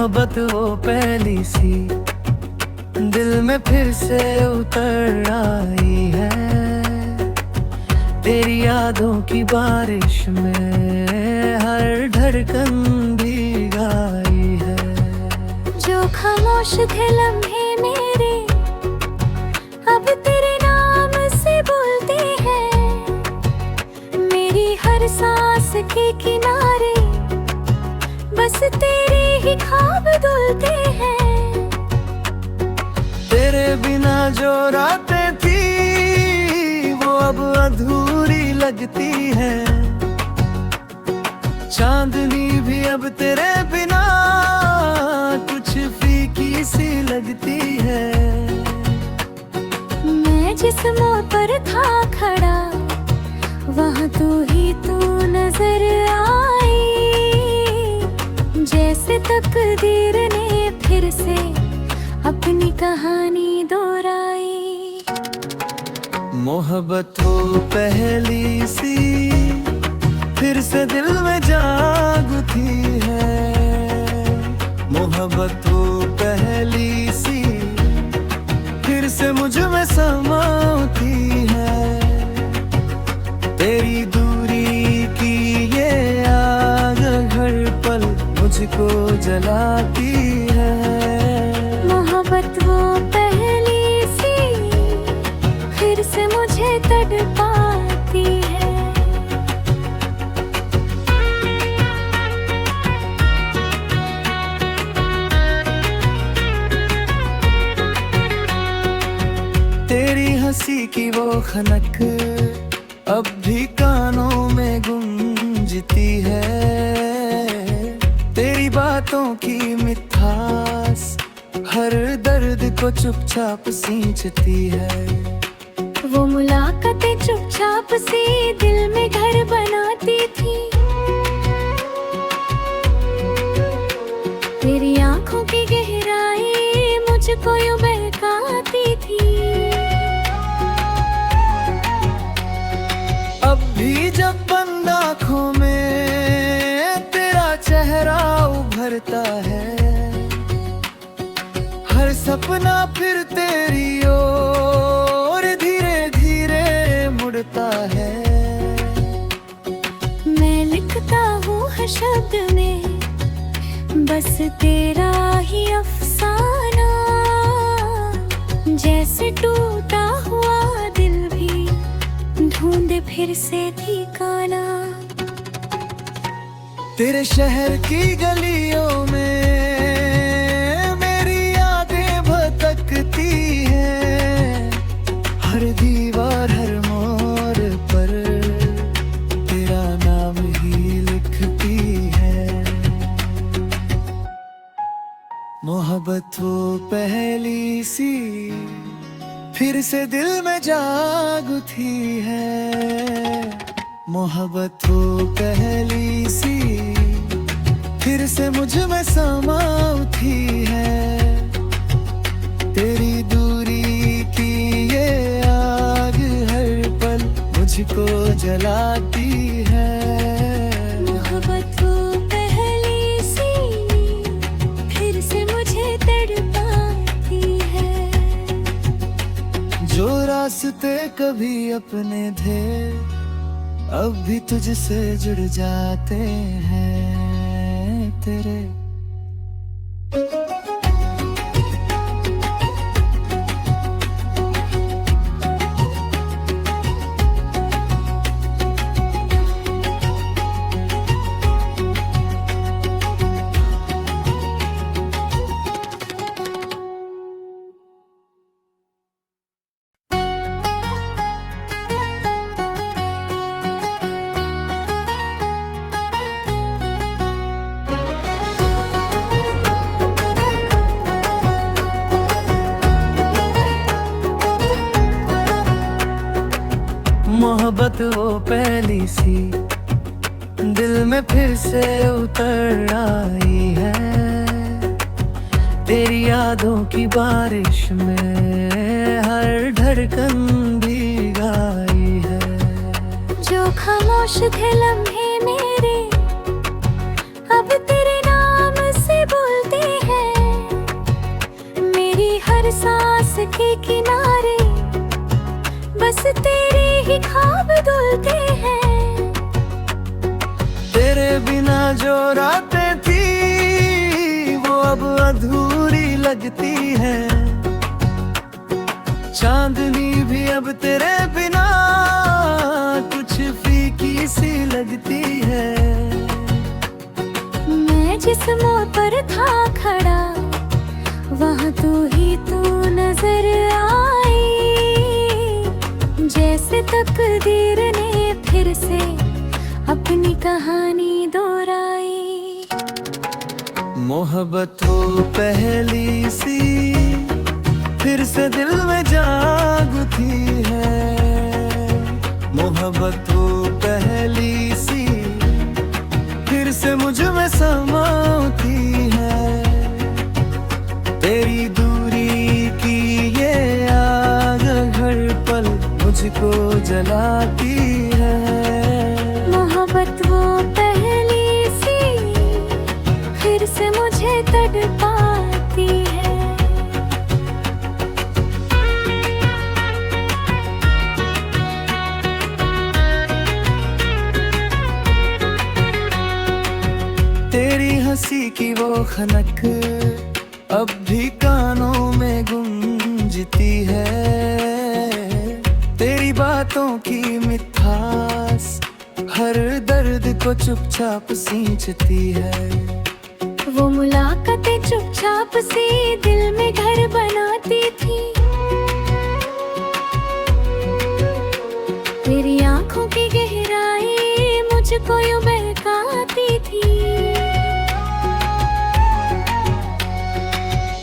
मोहब्बत वो पहली सी दिल में फिर से उतर आई है। तेरी यादों की बारिश में हर धड़कन भीग आई है। जो खामोश थे लम्हे मेरे अब तेरे नाम से बोलते हैं। मेरी हर सांस के किनारे बस तेरे ही ख्वाब धुलते हैं। तेरे बिना जो रातें थी वो अब अधूरी लगती है। चांदनी भी अब तेरे बिना कुछ फीकी सी लगती है। मैं जिस मोड़ पर था खड़ा वहाँ तू ही तू नजर आई। जैसे तकदीर ने फिर से अपनी कहानी दोहराई। मोहब्बत हो पहली सी फिर से दिल में जाग उठी है। मोहब्बत हो पहली सी फिर से मुझ में समा उठी है। तेरी दूरी की ये आग हर पल मुझको जलाती है। मोहब्बत वो पहली सी फिर से मुझे तड़पाती है। तेरी हंसी की वो खनक अब भी कानों में गूंजती है। तेरी बातों की मिठास हर दर्द को चुपचाप सींचती है। वो मुलाकातें चुपचाप सी दिल में घर बनाती थी। तेरी आंखों की गहराई मुझको यूं बहकाती थी। अब भी जब बंद आँखों में तेरा चेहरा उभरता है। हर सपना फिर तेरी ओर धीरे धीरे मुड़ता है। मैं लिखता हूँ हर शब्द में बस तेरा ही अफसाना। जैसे टूटा हुआ दिल भी ढूंढे फिर से ठिकाना। तेरे शहर की गलियों में मेरी यादें भटकती हैं। हर दीवार हर मोड़ पर तेरा नाम ही लिखती है। मोहब्बत वो पहली सी फिर से दिल में जाग उठी है। मोहब्बत वो पहली सी फिर से मुझ में समा उठी है। तेरी दूरी की ये आग हर पल मुझको जलाती है। मोहब्बत वो पहली सी फिर से मुझे तड़पाती है। जो रास्ते कभी अपने थे अब भी तुझसे जुड़ जाते हैं तेरे। मोहब्बत वो पहली सी दिल में फिर से उतर आई है। तेरी यादों की बारिश में हर धड़कन भीग आई है। जो खामोश थे लम्हे मेरे अब तेरे नाम से बोलते के किनारे बस तेरे ही ख्वाब धुलते हैं। तेरे बिना जो रातें थी वो अब अधूरी लगती है। चांदनी भी अब तेरे बिना कुछ फीकी सी लगती है। मैं जिस मोड़ पर था खड़ा वहाँ तू ही तू नजर आई। जैसे तकदीर ने फिर से अपनी कहानी दोहराई। मोहब्बत हो पहली सी फिर से दिल में जाग उठी है। मोहब्बत हो पहली सी फिर से मुझ में समा उठी है। तेरी दूरी की ये आग हर पल मुझको जलाती है। मोहब्बत वो पहली सी फिर से मुझे तड़पाती है। तेरी हंसी की वो खनक अब भी कानों में गूंजती है। तेरी बातों की मिठास हर दर्द को चुपचाप सींचती है। वो मुलाकातें चुपचाप सी दिल में घर बनाती थी। तेरी आंखों की गहराई मुझको यूं बहकाती थी।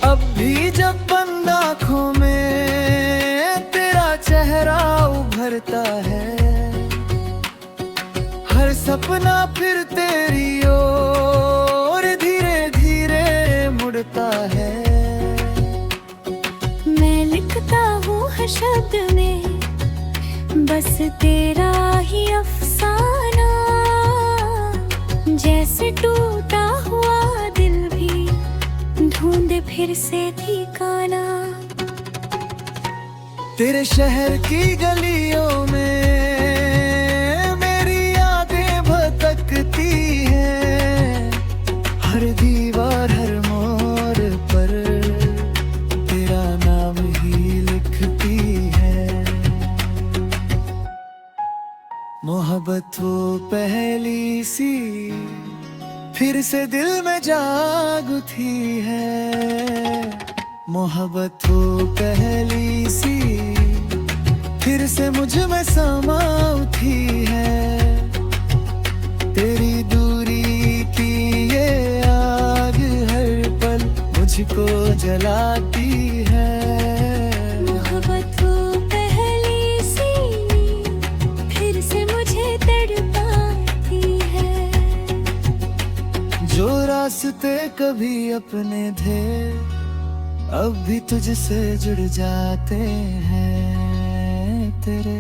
अब भी जब बंद आँखों में तेरा चेहरा उभरता है। हर सपना फिर तेरी ओर धीरे धीरे मुड़ता है। मैं लिखता हूँ हर शब्द में बस तेरा ही अफसाना। जैसे टूटा हुआ दिल भी ढूंढे फिर से ठिकाना। तेरे शहर की गलियों में मेरी यादें भटकती हैं। हर दीवार हर मोड़ पर तेरा नाम ही लिखती है। मोहब्बत वो पहली सी फिर से दिल में जाग उठी है। मोहब्बत हो पहली सी फिर से मुझ में समा उठी है। तेरी दूरी की ये आग हर पल मुझको जलाती है। मोहब्बत वो पहली सी फिर से मुझे तड़पाती है। जो रास्ते कभी अपने थे अब भी तुझसे जुड़ जाते हैं तेरे।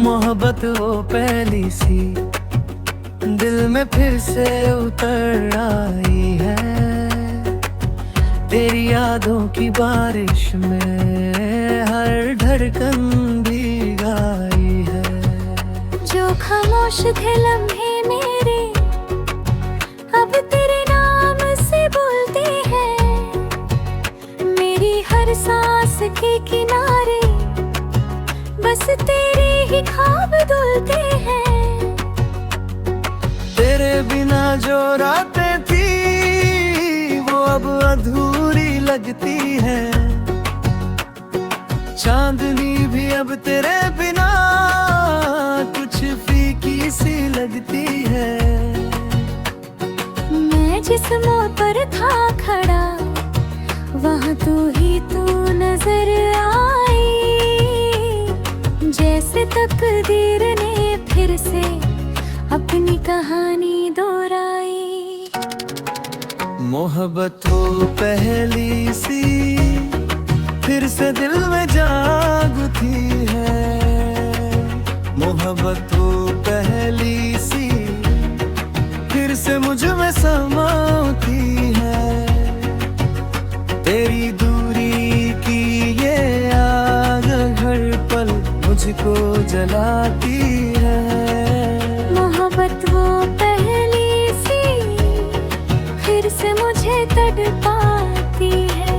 मोहब्बत वो पहली सी दिल में फिर से उतर आई है। तेरी यादों की बारिश में हर धड़कन भीगाई है। जो खामोश थे लम्हे मेरे अब तेरे नाम से बोलते हैं। मेरी हर सांस के किनारे बस तेरे ही ख्वाब धुलते हैं। तेरे बिना जो रातें थी वो अब अधूरी लगती है। चांदनी भी अब तेरे बिना कुछ फीकी सी लगती है। जिस्मों पर था खड़ा, वहाँ तू ही तू नजर आई। जैसे तकदीर ने फिर से अपनी कहानी दोहराई। मोहब्बत वो पहली सी फिर से दिल में जाग उठी है। मोहब्बत वो पहली सी फिर से मुझ में समा उठी है। तेरी दूरी की ये आग हर पल मुझको जलाती है। मोहब्बत वो पहली सी फिर से मुझे तड़पाती है।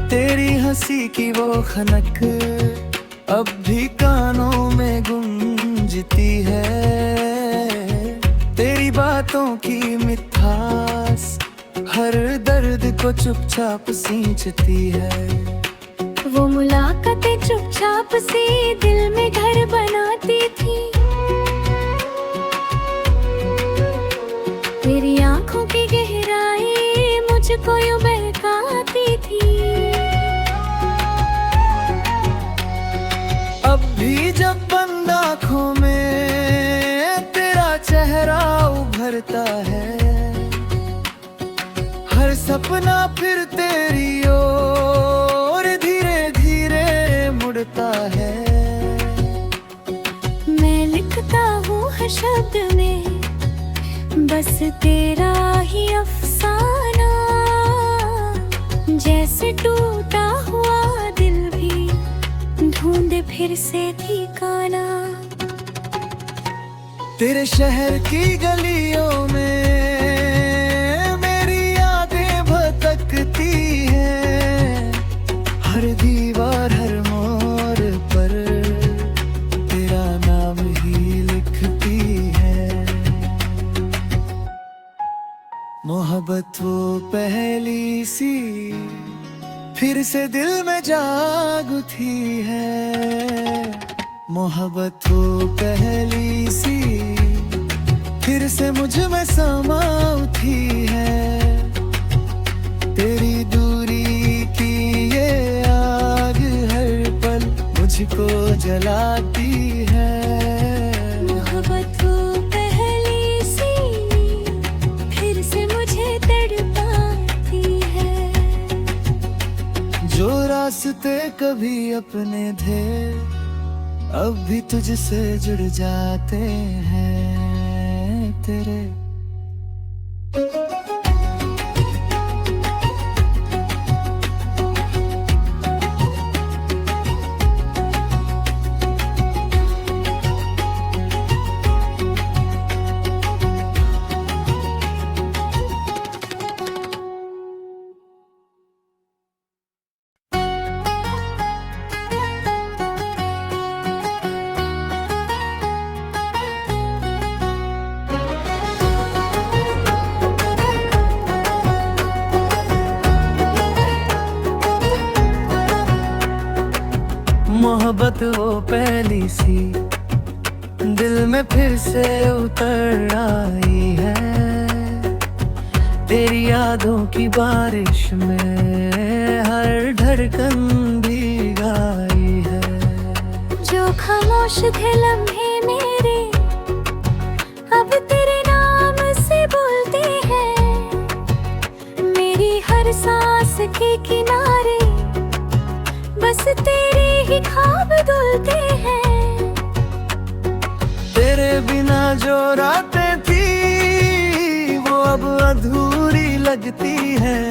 तेरी हंसी की वो खनक अब भी कानों में गूंजती है। तेरी बातों की मिठास हर दर्द को चुपचाप सींचती है। वो मुलाकातें चुपचाप सी दिल में घर बनाती थी। तेरी आंखों की गहराई मुझको यूं बहकाती थी। अब भी जब बंद आँखों में तेरा चेहरा उभरता है, हर सपना फिर तेरी ओर धीरे धीरे मुड़ता है। मैं लिखता हूँ हर शब्द में बस तेरा ही अफसाना। जैसे टूटा हुआ दिल भी ढूंढे फिर से ठिकाना। तेरे शहर की गलियों में मेरी यादें भटकती हैं। हर दीवार हर मोड़ पर तेरा नाम ही लिखती है। मोहब्बत वो पहली सी फिर से दिल में जाग उठी है। मोहब्बत वो पहली सी फिर से मुझ में समा उठी है। तेरी दूरी की ये आग हर पल मुझको जलाती है। मोहब्बत वो पहली सी फिर से मुझे तड़पाती है। जो रास्ते कभी अपने थे अब भी तुझसे जुड़ जाते हैं तेरे। मोहब्बत वो पहली सी दिल में फिर से उतर आई है। तेरी यादों की बारिश में हर धड़कन भीगाई है। जो खामोश थे लम्हे मेरे अब तेरे नाम से बोलते हैं। मेरी हर सांस के किनारे बस तेरे ही ख्वाब धुलते हैं। तेरे बिना जो रातें थी वो अब अधूरी लगती है।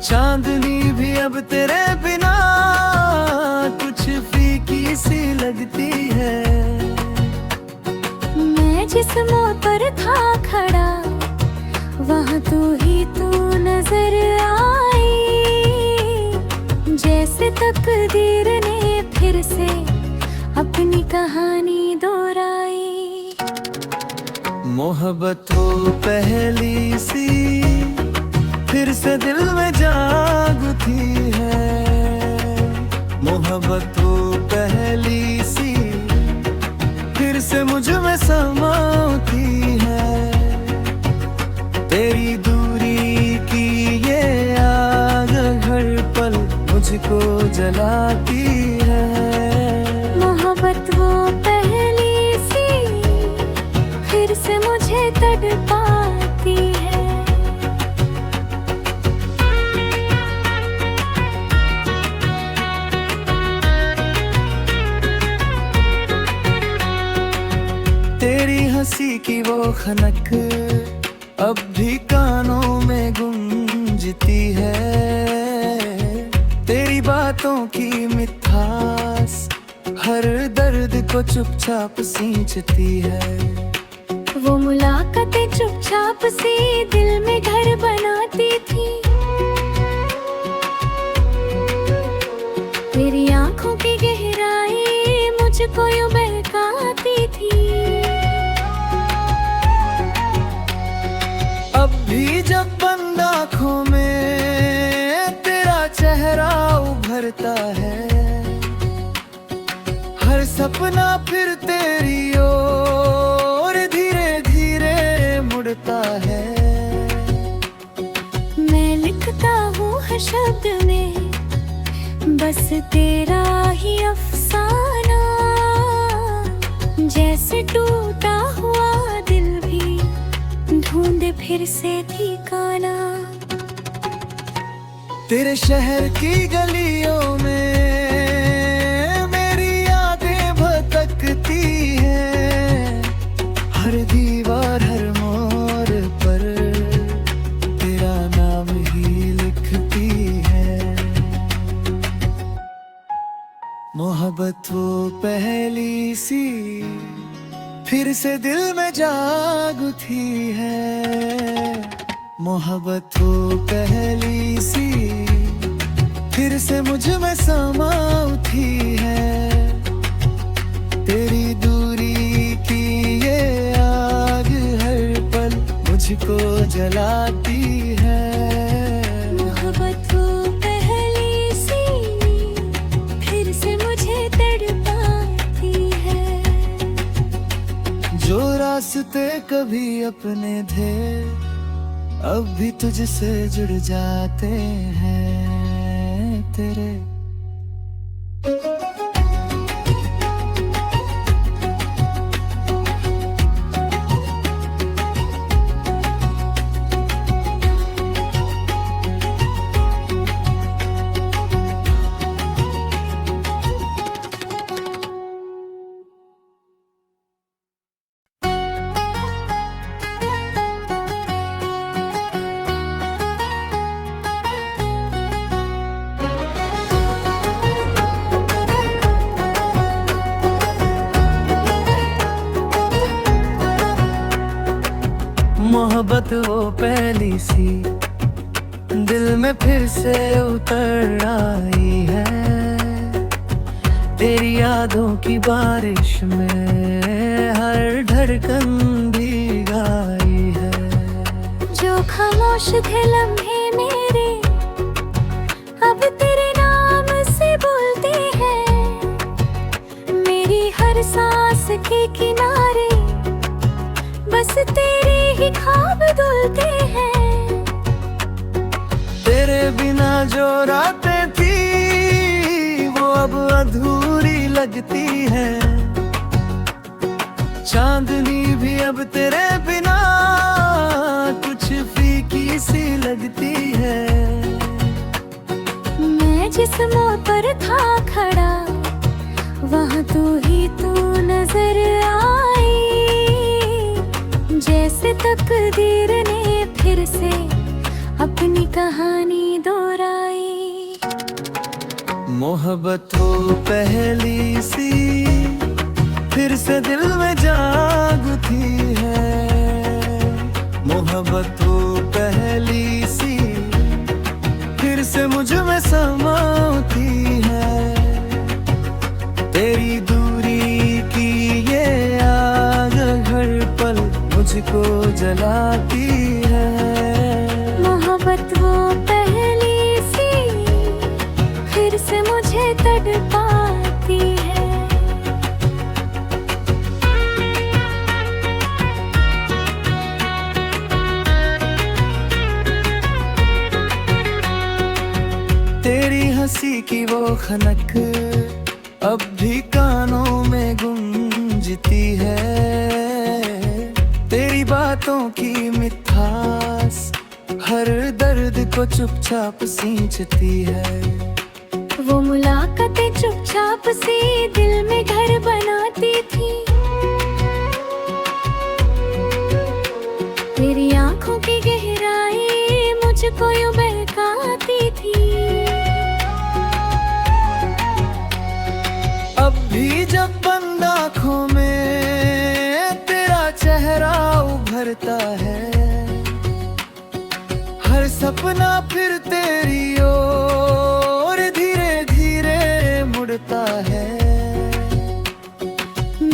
चांदनी भी अब तेरे बिना कुछ फीकी सी लगती है। मैं जिस्मों पर था खड़ा, वहाँ तू ही तू नजर आई। जैसे तकदीर ने फिर से अपनी कहानी दोहराई। मोहब्बत वो पहली सी फिर से दिल में जाग उठी है। मोहब्बत वो पहली सी फिर से मुझ में समा उठी है। तेरी दूरी की ये आग हर पल मुझको जलाती है। मोहब्बत वो पहली सी फिर से मुझे तड़पाती है। तेरी हंसी की वो खनक अब भी कानों में गूंजती है। तेरी बातों की मिठास हर दर्द को चुपचाप सींचती है। वो मुलाकातें चुपचाप सी दिल में घर बनाती थी। मेरी आंखों की गहराई मुझको यूं बहकाती थी। अब भी जब बंद आँखों में तेरा चेहरा उभरता है, हर सपना फिर तेरी ओर धीरे धीरे मुड़ता है। मैं लिखता हूँ हर शब्द में बस तेरा ही अफसाना। जैसे टूटा हुआ दिल भी ढूंढे फिर से ठिकाना। तेरे शहर की गलियों में मेरी यादें भटकती हैं। हर दीवार हर मोड़ पर तेरा नाम ही लिखती है। मोहब्बत वो पहली सी फिर से दिल में जाग उठी है। मोहब्बत वो पहली सी फिर से मुझ में समा उठी है। तेरी दूरी की ये आग हर पल मुझको जलाती है। मोहब्बत वो पहली सी फिर से मुझे तड़पाती है। जो रास्ते कभी अपने थे अब भी तुझसे जुड़ जाते हैं तेरे। मोहब्बत वो पहली सी दिल में फिर से उतर आई है। तेरी यादों की बारिश में हर धड़कन भीगाई है। जो खामोश थे लम्हे मेरे अब तेरे नाम से बोलते हैं। मेरी हर सांस के किनारे बस तेरे ही ख्वाब धुलते हैं। तेरे बिना जो रातें थी वो अब अधूरी लगती है। चांदनी भी अब तेरे बिना कुछ फीकी सी लगती है। मैं जिस मोड़ पर था खड़ा वहाँ तू ही तू नजर आई। जैसे तकदीर ने फिर से अपनी कहानी दोहराई। मोहब्बत वो पहली सी फिर से दिल में जाग उठी है। मोहब्बत वो पहली सी फिर से मुझ में समा उठी है। तेरी दूरी की ये आग हर पल मुझको जलाती है। मोहब्बत वो तड़पाती है। तेरी हंसी की वो खनक अब भी कानों में गूंजती है। तेरी बातों की मिठास हर दर्द को चुपचाप सींचती है। वो मुलाकातें चुपचाप सी दिल में घर बनाती थी। तेरी आंखों की गहराई मुझको यूं बहकाती थी। अब भी जब बंद आँखों में तेरा चेहरा उभरता है, हर सपना फिर तेरी ओर धीरे धीरे मुड़ता है।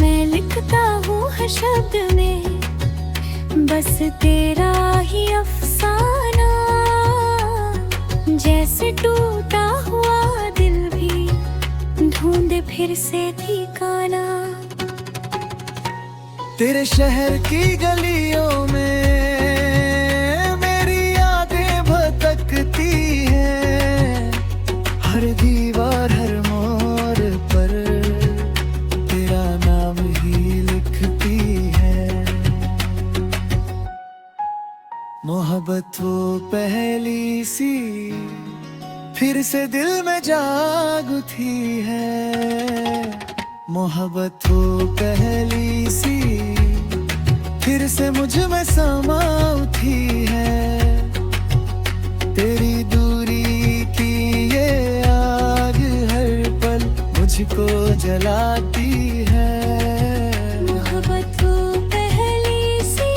मैं लिखता हूँ हर शब्द में बस तेरा ही अफसाना, जैसे टूटा हुआ दिल भी ढूंढे फिर से ठिकाना। तेरे शहर की गलियों में मेरी यादें भटकती हैं। हर दीवार हर मोड़ पर तेरा नाम ही लिखती है। मोहब्बत वो पहली सी फिर से दिल में जाग उठी है। मोहब्बत वो पहली सी फिर से मुझ में समा उठी है। तेरी दूरी की ये आग हर पल मुझको जलाती है। मोहब्बत वो पहली सी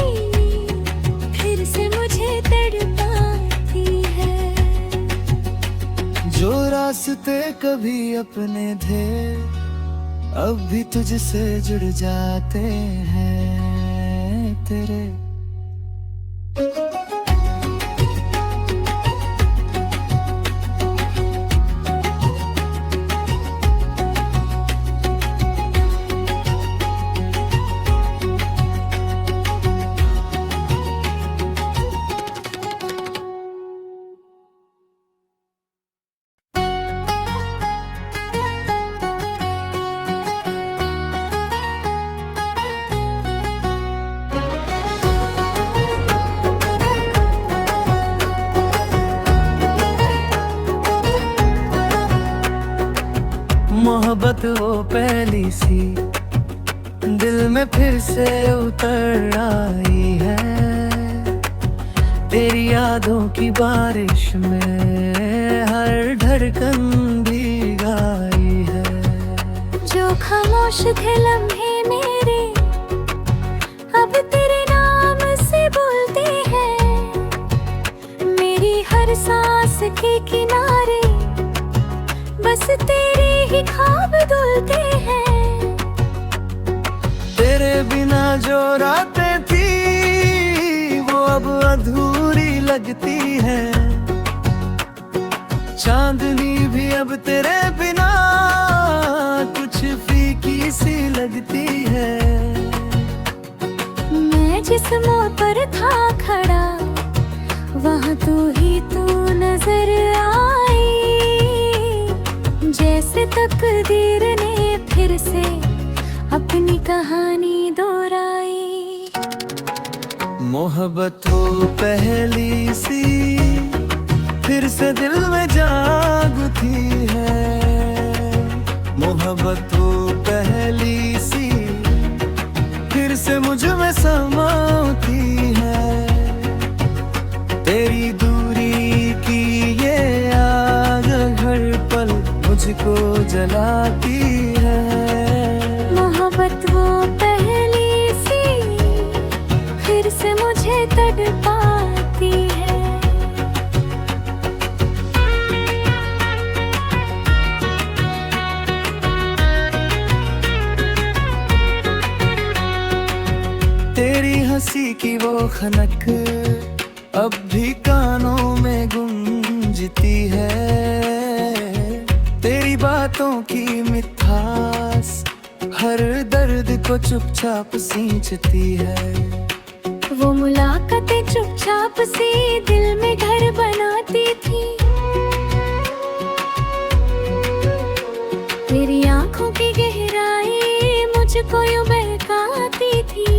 फिर से मुझे तड़पाती है। जो रास्ते कभी अपने थे अब भी तुझसे जुड़ जाते हैं तेरे। मोहब्बत वो पहली सी दिल में फिर से उतर आई है। तेरी यादों की बारिश में हर धड़कन भीगाई है। जो खामोश थे लम्हे मेरे अब तेरे नाम से बोलते हैं। मेरी हर सांस के किनारे बस तेरे ही ख्वाब धुलते हैं। तेरे बिना जो रातें थी वो अब अधूरी लगती है। चांदनी भी अब तेरे बिना कुछ फीकी सी लगती है। मैं जिस मोड़ पर था खड़ा वहाँ तू ही तू नजर आई। जैसे तकदीर ने फिर से अपनी कहानी दोहराई। मोहब्बत वो पहली सी फिर से दिल में जाग उठी है। मोहब्बत वो पहली सी फिर से मुझ में समा उठी है। तेरी दूरी की ये आग हर पल मुझको जलाती है। मोहब्बत वो पहली सी फिर से मुझे तड़पाती है। तेरी हंसी की वो खनक अब भी कानों में गूंजती है। तेरी बातों की मिठास हर दर्द को चुपचाप सींचती है। वो मुलाकातें चुपचाप से दिल में घर बनाती थी। मेरी आंखों की गहराई मुझको यूं बहकाती थी।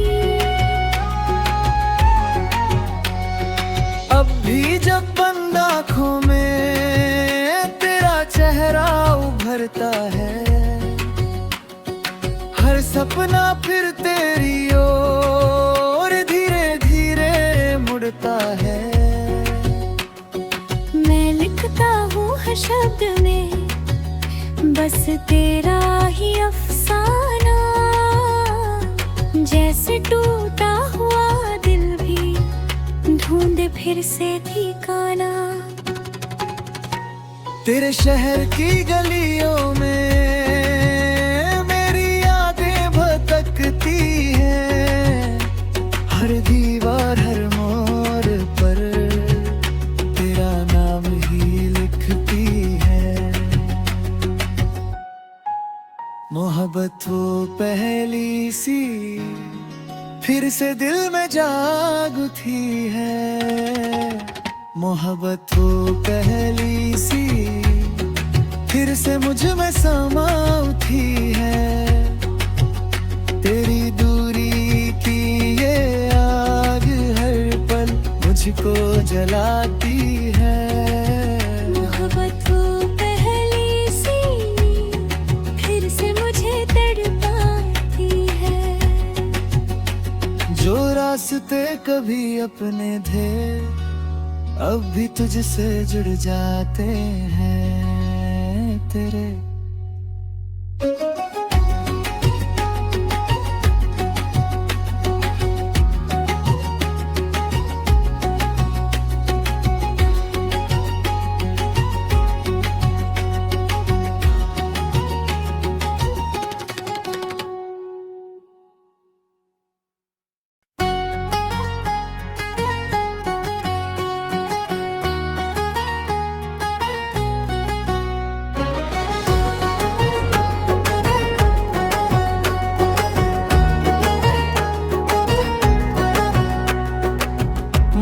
अब भी जब बंद आँखों में तेरा चेहरा उभरता है, हर सपना फिर तेरी ओर धीरे धीरे मुड़ता है। मैं लिखता हूँ हर शब्द में बस तेरा ही अफसाना, जैसे टूटा हुआ दिल भी ढूंढे फिर से ठिकाना। तेरे शहर की गलियों में मेरी यादें भटकती हैं, हर दीवार हर मोड़ पर तेरा नाम ही लिखती है। मोहब्बत वो पहली सी फिर से दिल में जाग उठी है। मोहब्बत वो पहली सी फिर से मुझ में समा उठी है। तेरी दूरी की ये आग हर पल मुझको जलाती है। मोहब्बत वो पहली सी फिर से मुझे तड़पाती है। जो रास्ते कभी अपने थे अब भी तुझसे जुड़ जाते हैं तेरे।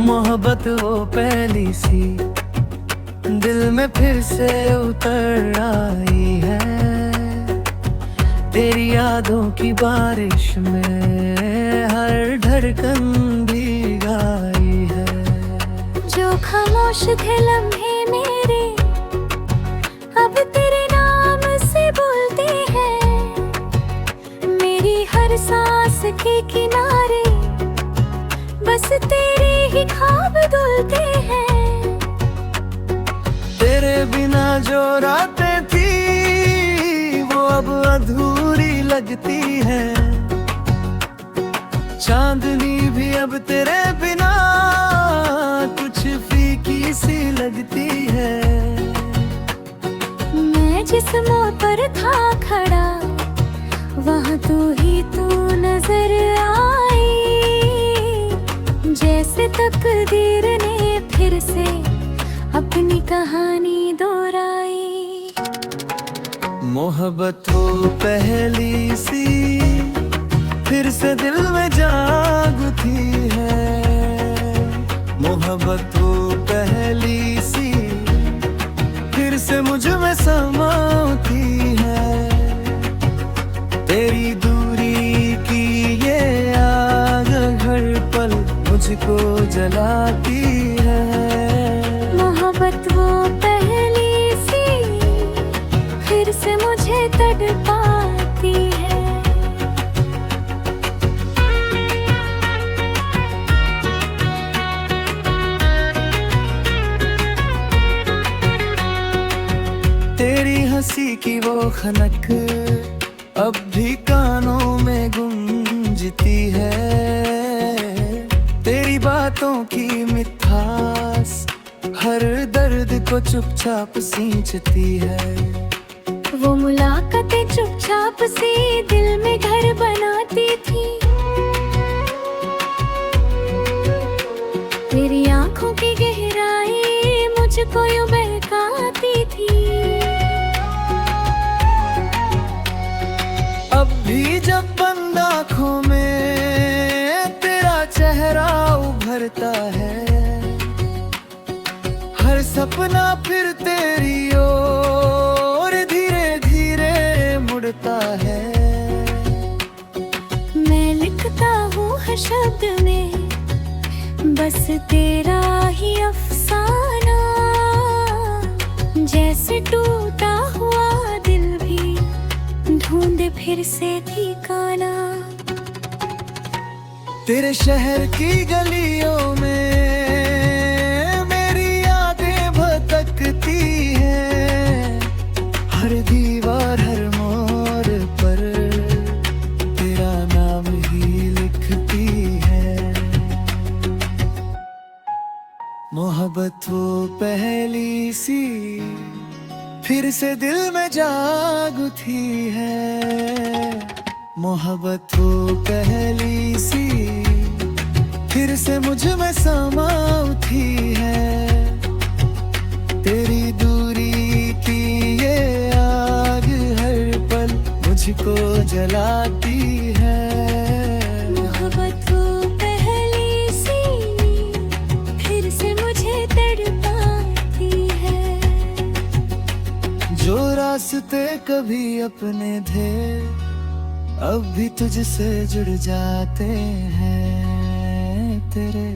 मोहब्बत वो पहली सी दिल में फिर से उतर आई है। तेरी यादों की बारिश में हर धड़कन भीगाई है। जो खामोश थे लम्हे मेरे अब तेरे नाम से बोलते हैं। मेरी हर सांस के किनारे बस तेरे ही ख्वाब धुलते हैं। तेरे बिना जो रातें थी वो अब अधूरी लगती है। चांदनी भी अब तेरे बिना कुछ फीकी सी लगती है। मैं जिस मोड़ पर था खड़ा वहाँ तू ही तू नजर आई। जैसे तकदीर ने फिर से अपनी कहानी दोहराई। मोहब्बत वो पहली सी फिर से दिल में जाग उठी है। मोहब्बत वो पहली सी फिर से मुझ में समा उठी है। तेरी दूरी की ये आग हर पल मुझको जलाती है। मोहब्बत वो पहली सी फिर से मुझे तड़पाती है। तेरी हंसी की वो खनक अब भी कानों में गूंजती है। तेरी बातों की मिठास हर दर्द को चुपचाप सींचती है। वो मुलाकातें चुपचाप से दिल में घर बनाती थी। मेरी आंखों की गहराई मुझको यूं बहकाती थी। भी जब बंद आँखों में तेरा चेहरा उभरता है, हर सपना फिर तेरी ओर धीरे धीरे मुड़ता है। मैं लिखता हूँ हर शब्द में बस तेरा ही अफसाना, जैसे टूटा हुआ दिल भी ढूंढे फिर से ठिकाना। तेरे शहर की गलियों में मेरी यादें भटकती हैं, हर दीवार हर मोड़ पर तेरा नाम ही लिखती है। मोहब्बत वो पहली सी फिर से दिल में जाग उठी है। मोहब्बत वो पहली सी फिर से मुझ में समा उठी है। तेरी दूरी की ये आग हर पल मुझको जलाती है। मोहब्बत वो पहली सी फिर से मुझे तड़पाती है। जो रास्ते कभी अपने थे अब भी तुझसे जुड़ जाते हैं तेरे।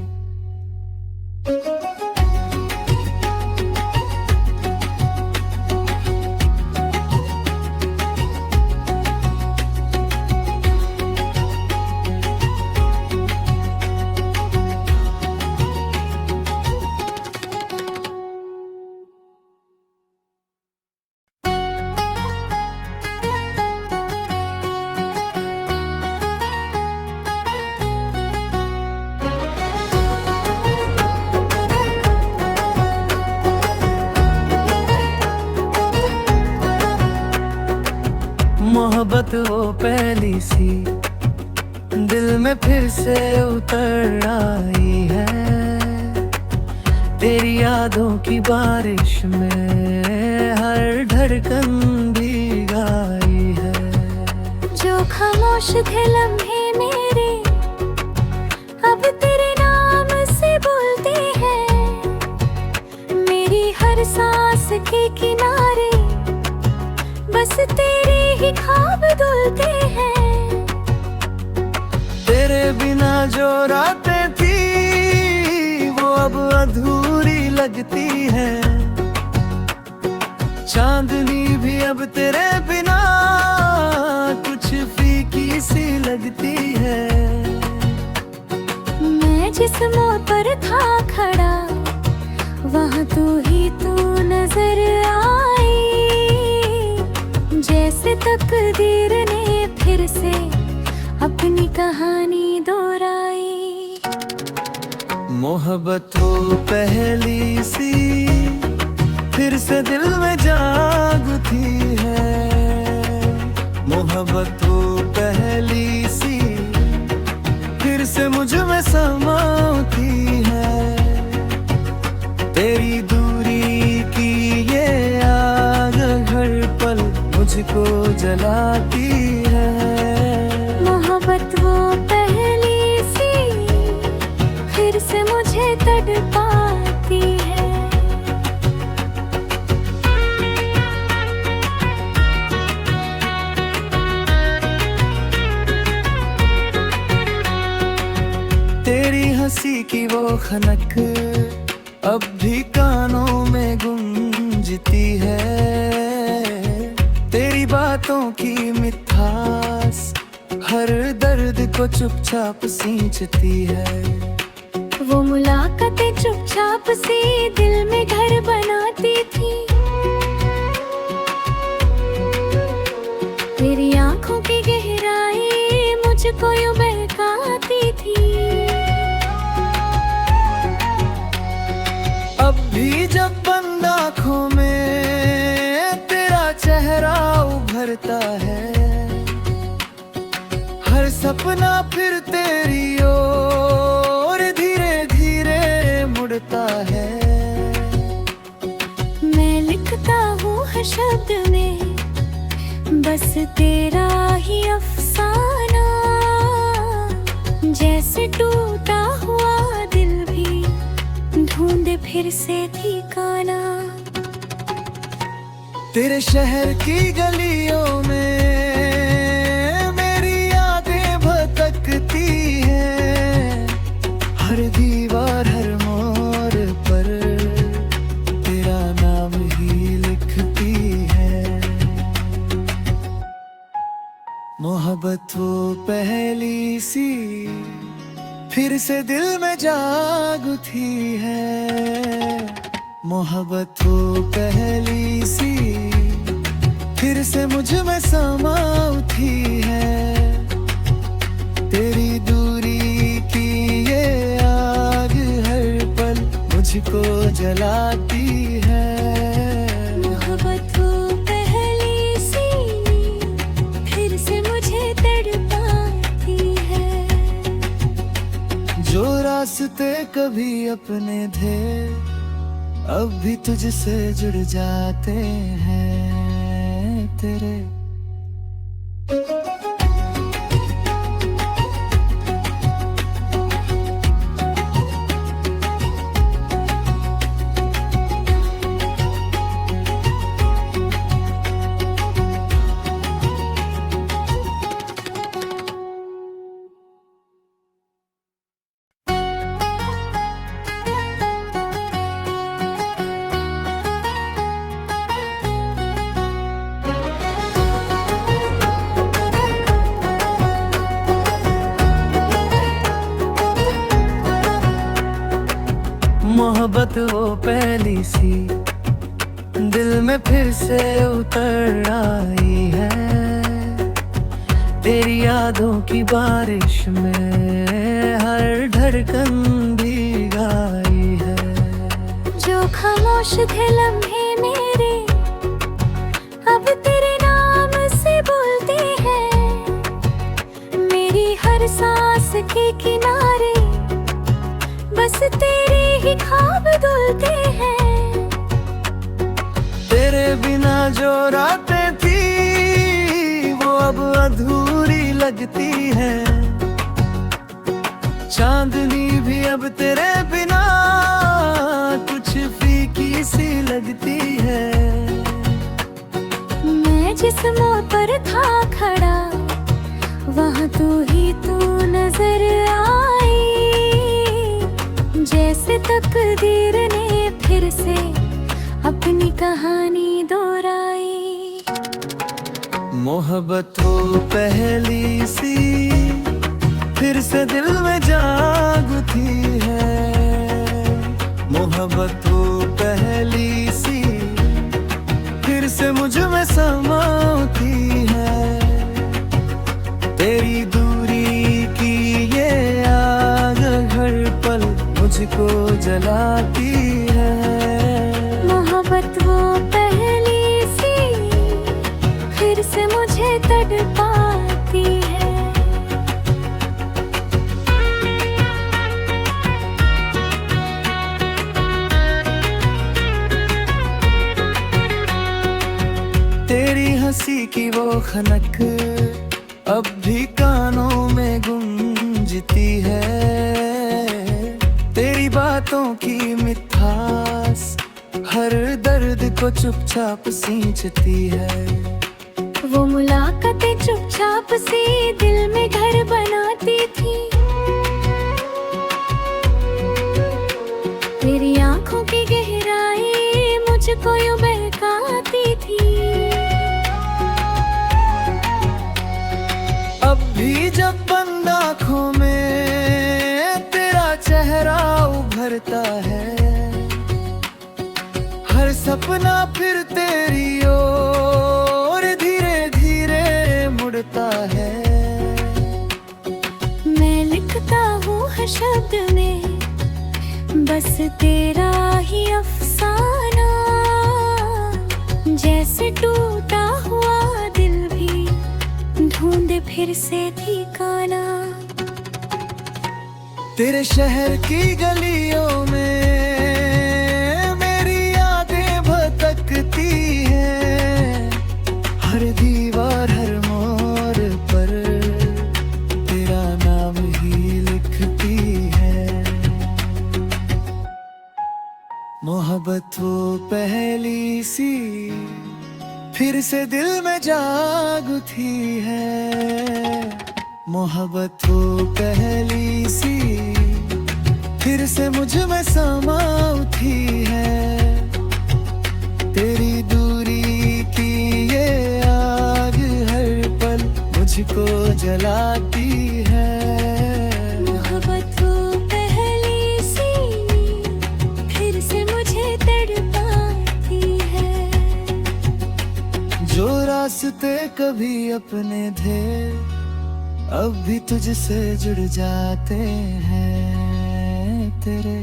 मोहब्बत वो पहली सी दिल में फिर से उतर आई है। तेरी यादों की बारिश में हर धड़कन भीगाई है। जो खामोश थे लम्हे मेरे अब तेरे नाम से बोलते हैं। मेरी हर सांस के किनारे बस तेरे ही ख्वाब धुलते हैं। तेरे बिना जो रातें थी वो अब अधूरी लगती है। चांदनी भी अब तेरे बिना कुछ फीकी सी लगती है। मैं जिस मोड़ पर था खड़ा वहाँ तू ही तू नजर आई। जैसे तकदीर ने फिर से अपनी कहानी दोहराई। मोहब्बत वो पहली सी फिर से दिल में जाग उठी है। मोहब्बत वो पहली सी फिर से मुझ में समा उठी है। तेरी दूरी की ये आग हर पल मुझको जलाती है। मोहब्बत वो पहली सी फिर से मुझे तड़पाती है। तेरी हंसी की वो खनक अब भी कानों में गूंजती है। तेरी बातों की मिठास हर दर्द को चुपचाप सींचती है। वो मुलाकातें चुपचाप सी दिल में घर बनाती थी। तेरी आंखों की गहराई मुझको यूं बहकाती थी। अब भी जब बंद आँखों में तेरा चेहरा उभरता है, हर सपना फिर तेरी ओर धीरे धीरे मुड़ता है। मैं लिखता हूँ हर शब्द में बस तेरा ही अफसाना, जैसे टूटा हुआ दिल भी ढूंढे फिर से ठिकाना। तेरे शहर की गलियों में मेरी यादें भटकती हैं, हर दीवार हर मोड़ पर तेरा नाम ही लिखती है। मोहब्बत वो पहली सी फिर से दिल में जाग उठी है। मोहब्बत वो पहली सी फिर से मुझ में समा उठी है। तेरी दूरी की ये आग हर पल मुझको जलाती है। मोहब्बत वो पहली सी फिर से मुझे तड़पाती है। जो रास्ते कभी अपने थे अब भी तुझसे जुड़ जाते हैं तेरे। मोहब्बत वो पहली सी दिल में फिर से उतर आई है। तेरी यादों की बारिश में हर धड़कन भीगाई है। जो खामोश थे लम्हे मेरे अब तेरे नाम से बोलते हैं। मेरी हर सांस के किनारे बस तेरे ही ख्वाब धुलते हैं। तेरे बिना जो रातें थी वो अब अधूरी लगती है। चांदनी भी अब तेरे बिना कुछ फीकी सी लगती है। मैं जिस मोड़ पर था खड़ा वहाँ तू ही तू नजर आई। जैसे तकदीर ने फिर से अपनी कहानी दोहराई। मोहब्बत वो पहली सी फिर से दिल में जाग उठी है। मोहब्बत वो पहली सी फिर से मुझ में समा उठी है। तेरी दूरी की ये आग हर पल मुझको जलाती है। मोहब्बत वो पहली सी फिर से मुझे तड़पाती है। तेरी हंसी की वो खनक अब भी कानों में गूंजती है। तेरी बातों की मिठास हर दर्द को चुपचाप सींचती है। वो मुलाकातें चुपचाप सी दिल में घर बनाती थी। तेरी आंखों की गहराई मुझको यूं बहकाती थी। अब भी जब बंद आँखों में तेरा चेहरा उभरता है, हर सपना फिर तेरी ओर धीरे धीरे मुड़ता है। मैं लिखता हूँ हर शब्द में बस तेरा ही अफसाना। जैसे टूटा हुआ दिल भी ढूंढे फिर से ठिकाना। तेरे शहर की गलियों में मेरी यादें भटकती हैं, हर दीवार हर मोड़ पर तेरा नाम ही से दिल में जाग उठी है। मोहब्बत वो पहली सी फिर से मुझ में समा उठी है। तेरी दूरी की ये आग हर पल मुझको जलाती है। मोहब्बत वो पहली सी फिर से मुझे तड़पाती है। जो रास्ते कभी अपने थे अब भी तुझसे जुड़ जाते हैं। तेरे